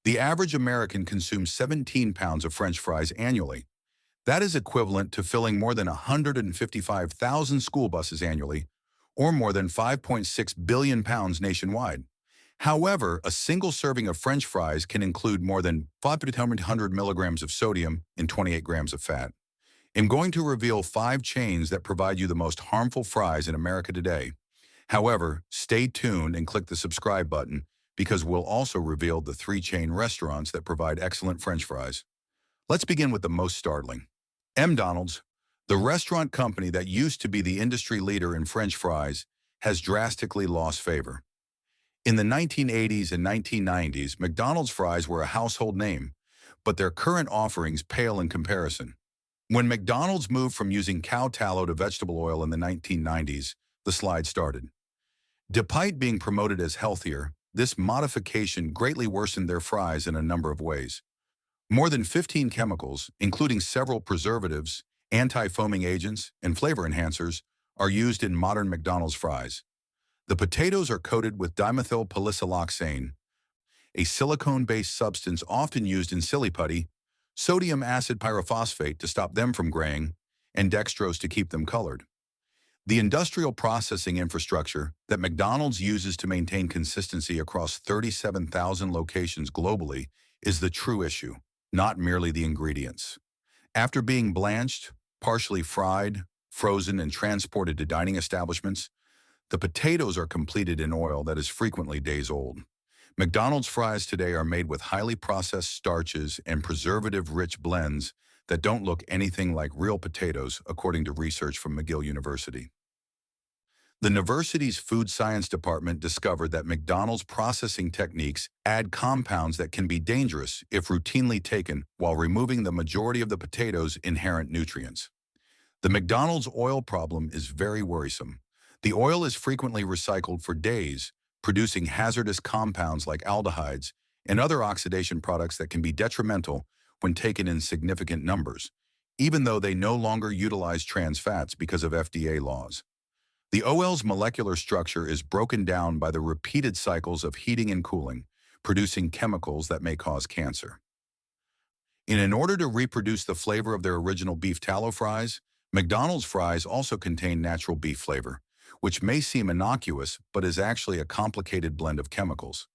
The average American consumes 17 pounds of French fries annually. That is equivalent to filling more than 155,000 school buses annually, or more than 5.6 billion pounds nationwide. However, a single serving of French fries can include more than 500 milligrams of sodium and 28 grams of fat. I'm going to reveal 5 chains that provide you the most harmful fries in America today. However, stay tuned and click the subscribe button because we'll also reveal the 3 chain restaurants that provide excellent French fries. Let's begin with the most startling. McDonald's, the restaurant company that used to be the industry leader in French fries, has drastically lost favor. In the 1980s and 1990s, McDonald's fries were a household name, but their current offerings pale in comparison. When McDonald's moved from using cow tallow to vegetable oil in the 1990s, the slide started. Despite being promoted as healthier, this modification greatly worsened their fries in a number of ways. More than 15 chemicals, including several preservatives, anti-foaming agents, and flavor enhancers, are used in modern McDonald's fries. The potatoes are coated with dimethyl polisiloxane, a silicone-based substance often used in silly putty, sodium acid pyrophosphate to stop them from graying, and dextrose to keep them colored. The industrial processing infrastructure that McDonald's uses to maintain consistency across 37,000 locations globally is the true issue, not merely the ingredients. After being blanched, partially fried, frozen, and transported to dining establishments, the potatoes are completed in oil that is frequently days old. McDonald's fries today are made with highly processed starches and preservative-rich blends that don't look anything like real potatoes, according to research from McGill University. The university's food science department discovered that McDonald's processing techniques add compounds that can be dangerous if routinely taken while removing the majority of the potato's inherent nutrients. The McDonald's oil problem is very worrisome. The oil is frequently recycled for days, producing hazardous compounds like aldehydes and other oxidation products that can be detrimental when taken in significant numbers, even though they no longer utilize trans fats because of FDA laws. The oil's molecular structure is broken down by the repeated cycles of heating and cooling, producing chemicals that may cause cancer. In order to reproduce the flavor of their original beef tallow fries, McDonald's fries also contain natural beef flavor, which may seem innocuous but is actually a complicated blend of chemicals.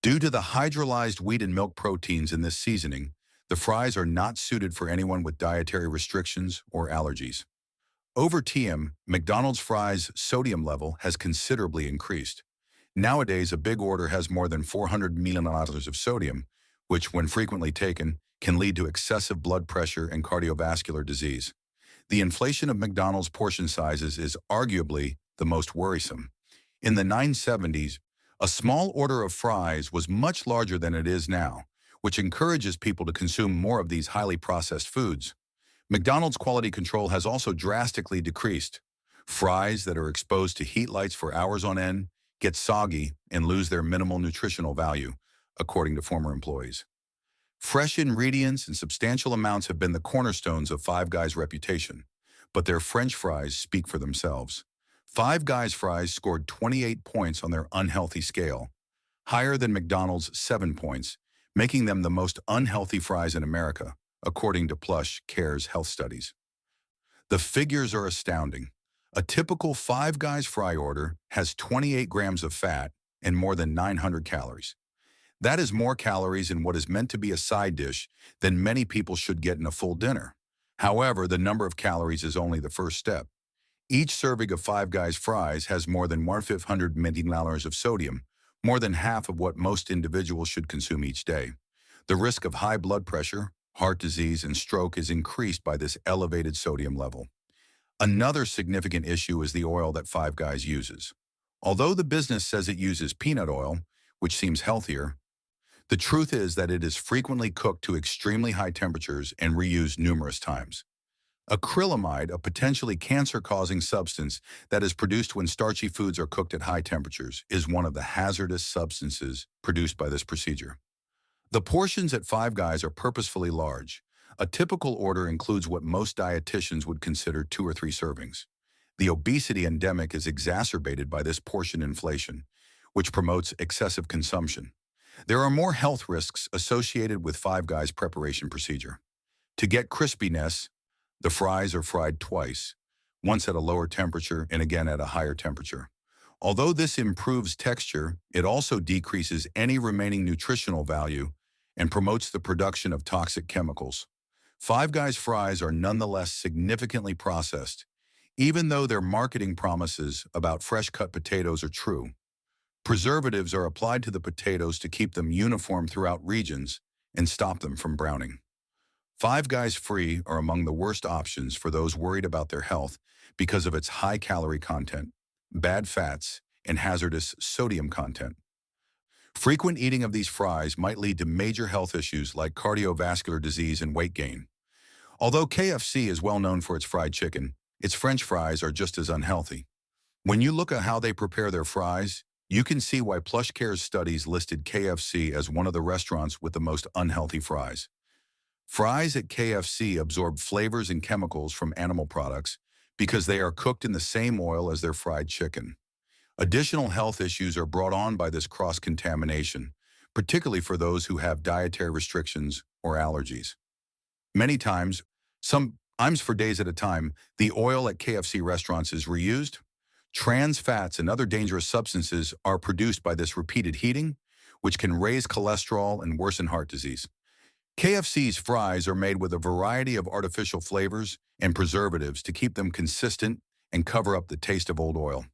Due to the hydrolyzed wheat and milk proteins in this seasoning, the fries are not suited for anyone with dietary restrictions or allergies. Over time, McDonald's fries' sodium level has considerably increased. Nowadays, a big order has more than 400 milliliters of sodium, which, when frequently taken, can lead to excessive blood pressure and cardiovascular disease. The inflation of McDonald's portion sizes is arguably the most worrisome. In the 1970s, a small order of fries was much larger than it is now, which encourages people to consume more of these highly processed foods. McDonald's quality control has also drastically decreased. Fries that are exposed to heat lights for hours on end get soggy and lose their minimal nutritional value, according to former employees. Fresh ingredients and substantial amounts have been the cornerstones of Five Guys' reputation, but their French fries speak for themselves. Five Guys fries scored 28 points on their unhealthy scale, higher than McDonald's 7 points, making them the most unhealthy fries in America, according to Plush Care's health studies. The figures are astounding. A typical Five Guys fry order has 28 grams of fat and more than 900 calories. That is more calories in what is meant to be a side dish than many people should get in a full dinner. However, the number of calories is only the first step. Each serving of Five Guys fries has more than 1,500 milliliters of sodium, more than half of what most individuals should consume each day. The risk of high blood pressure, heart disease, and stroke is increased by this elevated sodium level. Another significant issue is the oil that Five Guys uses. Although the business says it uses peanut oil, which seems healthier, the truth is that it is frequently cooked to extremely high temperatures and reused numerous times. Acrylamide, a potentially cancer-causing substance that is produced when starchy foods are cooked at high temperatures, is one of the hazardous substances produced by this procedure. The portions at Five Guys are purposefully large. A typical order includes what most dietitians would consider 2 or 3 servings. The obesity endemic is exacerbated by this portion inflation, which promotes excessive consumption. There are more health risks associated with Five Guys preparation procedure. To get crispiness, the fries are fried twice, once at a lower temperature and again at a higher temperature. Although this improves texture, it also decreases any remaining nutritional value and promotes the production of toxic chemicals. Five Guys fries are nonetheless significantly processed, even though their marketing promises about fresh-cut potatoes are true. Preservatives are applied to the potatoes to keep them uniform throughout regions and stop them from browning. Five Guys Free are among the worst options for those worried about their health because of its high calorie content, bad fats, and hazardous sodium content. Frequent eating of these fries might lead to major health issues like cardiovascular disease and weight gain. Although KFC is well known for its fried chicken, its French fries are just as unhealthy. When you look at how they prepare their fries, you can see why PlushCare's studies listed KFC as one of the restaurants with the most unhealthy fries. Fries at KFC absorb flavors and chemicals from animal products because they are cooked in the same oil as their fried chicken. Additional health issues are brought on by this cross-contamination, particularly for those who have dietary restrictions or allergies. Many times, sometimes for days at a time, the oil at KFC restaurants is reused. Trans fats and other dangerous substances are produced by this repeated heating, which can raise cholesterol and worsen heart disease. KFC's fries are made with a variety of artificial flavors and preservatives to keep them consistent and cover up the taste of old oil.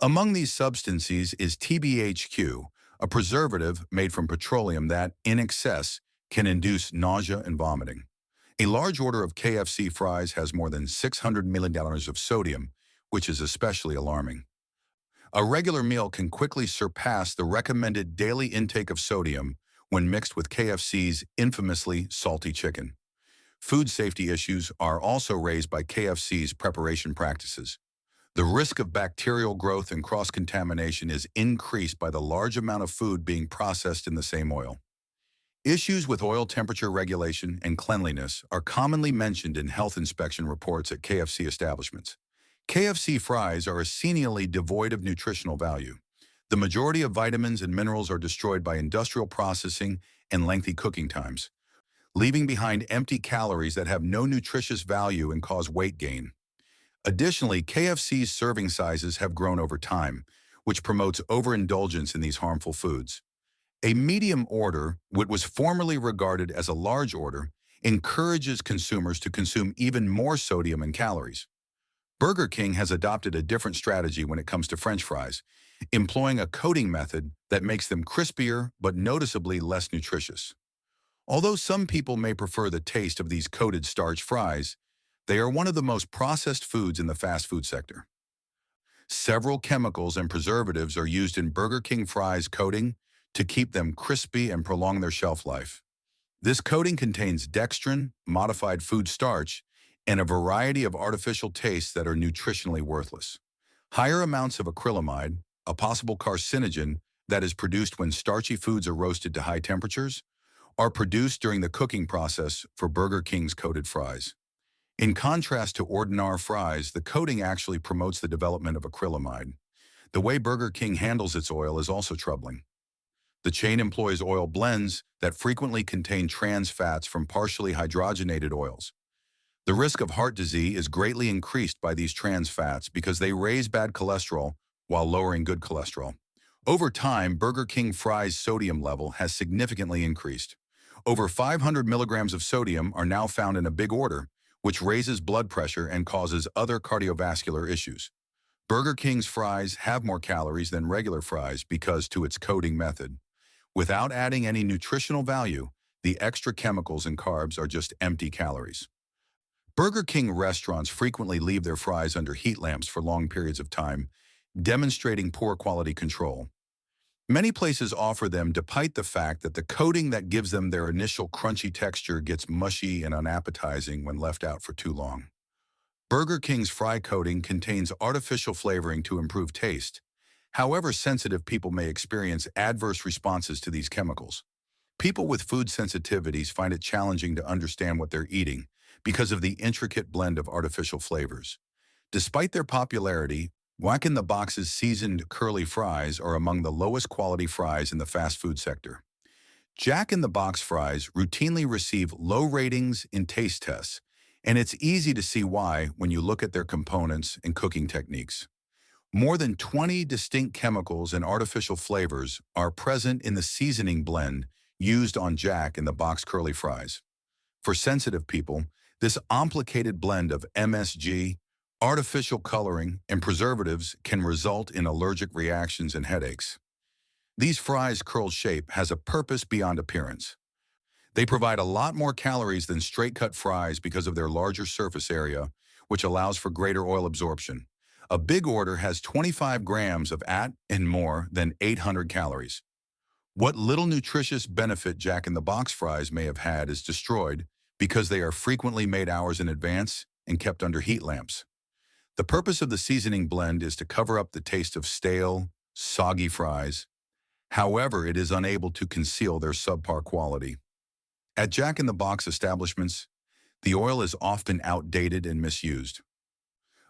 Among these substances is TBHQ, a preservative made from petroleum that, in excess, can induce nausea and vomiting. A large order of KFC fries has more than 600 milliliters of sodium, which is especially alarming. A regular meal can quickly surpass the recommended daily intake of sodium when mixed with KFC's infamously salty chicken. Food safety issues are also raised by KFC's preparation practices. The risk of bacterial growth and cross-contamination is increased by the large amount of food being processed in the same oil. Issues with oil temperature regulation and cleanliness are commonly mentioned in health inspection reports at KFC establishments. KFC fries are essentially devoid of nutritional value. The majority of vitamins and minerals are destroyed by industrial processing and lengthy cooking times, leaving behind empty calories that have no nutritious value and cause weight gain. Additionally, KFC's serving sizes have grown over time, which promotes overindulgence in these harmful foods. A medium order, what was formerly regarded as a large order, encourages consumers to consume even more sodium and calories. Burger King has adopted a different strategy when it comes to French fries, employing a coating method that makes them crispier but noticeably less nutritious. Although some people may prefer the taste of these coated starch fries, they are one of the most processed foods in the fast food sector. Several chemicals and preservatives are used in Burger King fries coating to keep them crispy and prolong their shelf life. This coating contains dextrin, modified food starch, and a variety of artificial tastes that are nutritionally worthless. Higher amounts of acrylamide, a possible carcinogen that is produced when starchy foods are roasted to high temperatures, are produced during the cooking process for Burger King's coated fries. In contrast to ordinary fries, the coating actually promotes the development of acrylamide. The way Burger King handles its oil is also troubling. The chain employs oil blends that frequently contain trans fats from partially hydrogenated oils. The risk of heart disease is greatly increased by these trans fats because they raise bad cholesterol while lowering good cholesterol. Over time, Burger King fries' sodium level has significantly increased. Over 500 milligrams of sodium are now found in a big order, which raises blood pressure and causes other cardiovascular issues. Burger King's fries have more calories than regular fries because to its coating method. Without adding any nutritional value, the extra chemicals and carbs are just empty calories. Burger King restaurants frequently leave their fries under heat lamps for long periods of time, demonstrating poor quality control. Many places offer them despite the fact that the coating that gives them their initial crunchy texture gets mushy and unappetizing when left out for too long. Burger King's fry coating contains artificial flavoring to improve taste. However, sensitive people may experience adverse responses to these chemicals. People with food sensitivities find it challenging to understand what they're eating because of the intricate blend of artificial flavors. Despite their popularity, Jack-in-the-Box's seasoned curly fries are among the lowest quality fries in the fast food sector. Jack-in-the-Box fries routinely receive low ratings in taste tests, and it's easy to see why when you look at their components and cooking techniques. More than 20 distinct chemicals and artificial flavors are present in the seasoning blend used on Jack-in-the-Box curly fries. For sensitive people, this complicated blend of MSG, artificial coloring, and preservatives can result in allergic reactions and headaches. These fries' curl shape has a purpose beyond appearance. They provide a lot more calories than straight-cut fries because of their larger surface area, which allows for greater oil absorption. A big order has 25 grams of and more than 800 calories. What little nutritious benefit Jack-in-the-Box fries may have had is destroyed because they are frequently made hours in advance and kept under heat lamps. The purpose of the seasoning blend is to cover up the taste of stale, soggy fries. However, it is unable to conceal their subpar quality. At Jack-in-the-Box establishments, the oil is often outdated and misused.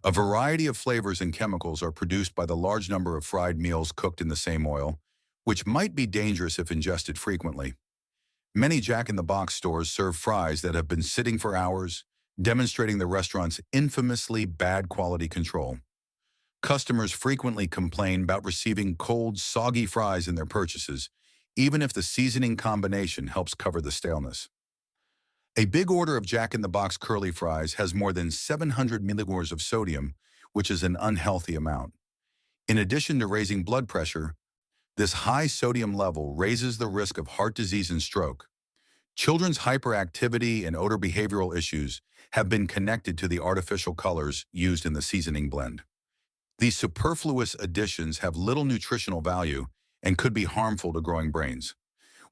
A variety of flavors and chemicals are produced by the large number of fried meals cooked in the same oil, which might be dangerous if ingested frequently. Many Jack-in-the-Box stores serve fries that have been sitting for hours, demonstrating the restaurant's infamously bad quality control. Customers frequently complain about receiving cold, soggy fries in their purchases, even if the seasoning combination helps cover the staleness. A big order of Jack-in-the-Box curly fries has more than 700 milliliters of sodium, which is an unhealthy amount. In addition to raising blood pressure, this high sodium level raises the risk of heart disease and stroke. Children's hyperactivity and odor behavioral issues have been connected to the artificial colors used in the seasoning blend. These superfluous additions have little nutritional value and could be harmful to growing brains.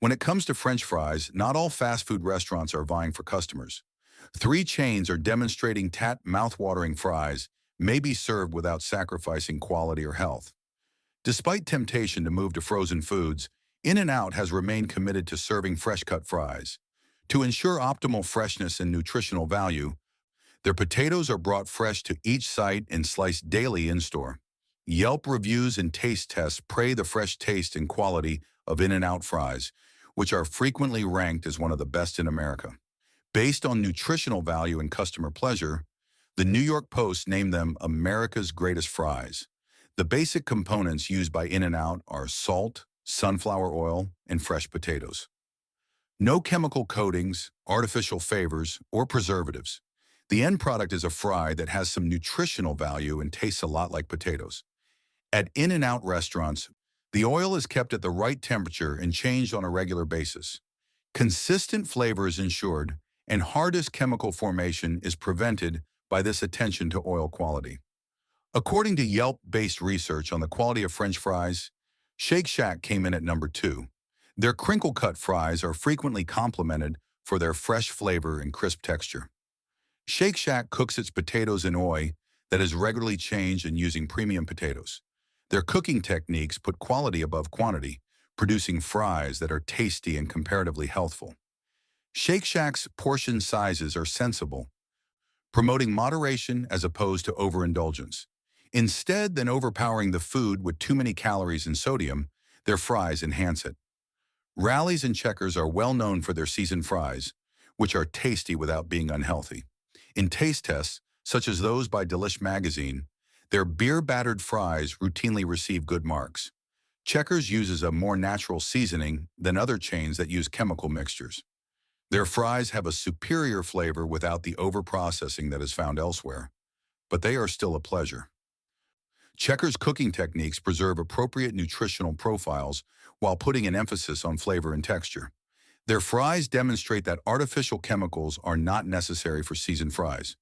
When it comes to French fries, not all fast food restaurants are vying for customers. 3 chains are demonstrating mouth-watering fries may be served without sacrificing quality or health. Despite temptation to move to frozen foods, In-N-Out has remained committed to serving fresh-cut fries. To ensure optimal freshness and nutritional value, their potatoes are brought fresh to each site and sliced daily in-store. Yelp reviews and taste tests praise the fresh taste and quality of In-N-Out fries, which are frequently ranked as one of the best in America. Based on nutritional value and customer pleasure, the New York Post named them America's greatest fries. The basic components used by In-N-Out are salt, sunflower oil, and fresh potatoes. No chemical coatings, artificial flavors, or preservatives. The end product is a fry that has some nutritional value and tastes a lot like potatoes. At In-N-Out restaurants, the oil is kept at the right temperature and changed on a regular basis. Consistent flavor is ensured, and hardest chemical formation is prevented by this attention to oil quality. According to Yelp-based research on the quality of French fries, Shake Shack came in at number 2. Their crinkle-cut fries are frequently complimented for their fresh flavor and crisp texture. Shake Shack cooks its potatoes in oil that is regularly changed and using premium potatoes. Their cooking techniques put quality above quantity, producing fries that are tasty and comparatively healthful. Shake Shack's portion sizes are sensible, promoting moderation as opposed to overindulgence. Instead than overpowering the food with too many calories and sodium, their fries enhance it. Rally's and Checkers are well known for their seasoned fries, which are tasty without being unhealthy. In taste tests, such as those by Delish magazine, their beer-battered fries routinely receive good marks. Checkers uses a more natural seasoning than other chains that use chemical mixtures. Their fries have a superior flavor without the over-processing that is found elsewhere, but they are still a pleasure. Checkers' cooking techniques preserve appropriate nutritional profiles while putting an emphasis on flavor and texture. Their fries demonstrate that artificial chemicals are not necessary for seasoned fries.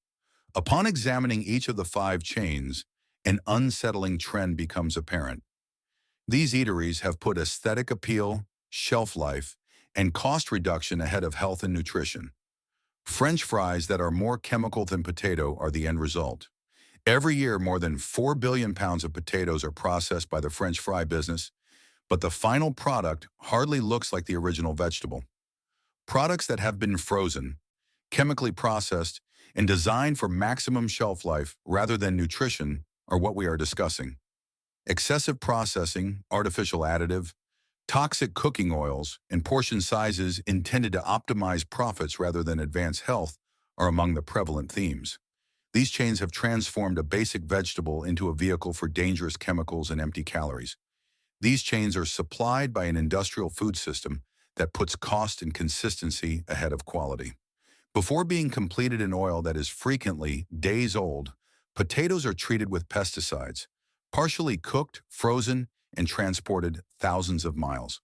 Upon examining each of the 5 chains, an unsettling trend becomes apparent. These eateries have put aesthetic appeal, shelf life, and cost reduction ahead of health and nutrition. French fries that are more chemical than potato are the end result. Every year, more than 4 billion pounds of potatoes are processed by the French fry business, but the final product hardly looks like the original vegetable. Products that have been frozen, chemically processed, and designed for maximum shelf life rather than nutrition are what we are discussing. Excessive processing, artificial additive, toxic cooking oils, and portion sizes intended to optimize profits rather than advance health are among the prevalent themes. These chains have transformed a basic vegetable into a vehicle for dangerous chemicals and empty calories. These chains are supplied by an industrial food system that puts cost and consistency ahead of quality. Before being completed in oil that is frequently days old, potatoes are treated with pesticides, partially cooked, frozen, and transported thousands of miles.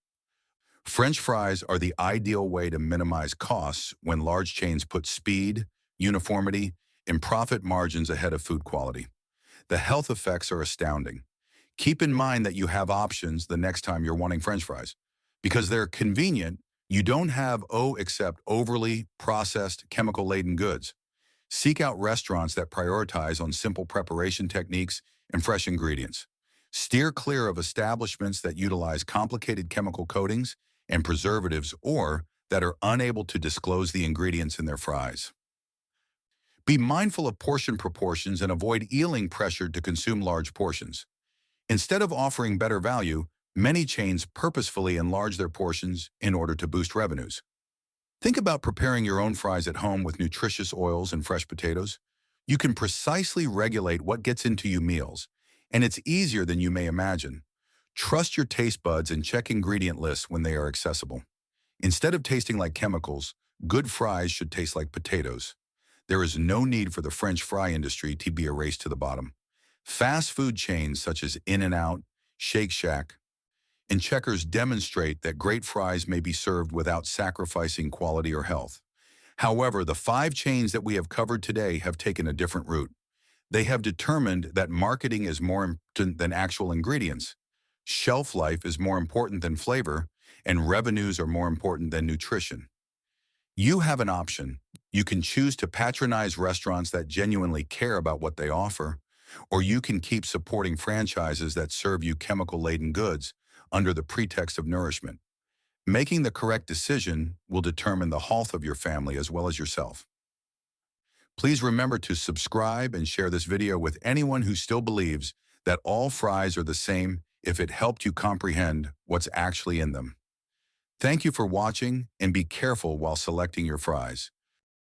French fries are the ideal way to minimize costs when large chains put speed, uniformity, and profit margins ahead of food quality. The health effects are astounding. Keep in mind that you have options the next time you're wanting French fries. Because they're convenient, you don't have except overly processed, chemical-laden goods. Seek out restaurants that prioritize on simple preparation techniques and fresh ingredients. Steer clear of establishments that utilize complicated chemical coatings and preservatives or that are unable to disclose the ingredients in their fries. Be mindful of portion proportions and avoid feeling pressured to consume large portions. Instead of offering better value, many chains purposefully enlarge their portions in order to boost revenues. Think about preparing your own fries at home with nutritious oils and fresh potatoes. You can precisely regulate what gets into your meals, and it's easier than you may imagine. Trust your taste buds and check ingredient lists when they are accessible. Instead of tasting like chemicals, good fries should taste like potatoes. There is no need for the French fry industry to be a race to the bottom. Fast food chains such as In-N-Out, Shake Shack, and Checkers demonstrate that great fries may be served without sacrificing quality or health. However, the 5 chains that we have covered today have taken a different route. They have determined that marketing is more important than actual ingredients, shelf life is more important than flavor, and revenues are more important than nutrition. You have an option. You can choose to patronize restaurants that genuinely care about what they offer, or you can keep supporting franchises that serve you chemical-laden goods under the pretext of nourishment. Making the correct decision will determine the health of your family as well as yourself. Please remember to subscribe and share this video with anyone who still believes that all fries are the same if it helped you comprehend what's actually in them. Thank you for watching and be careful while selecting your fries.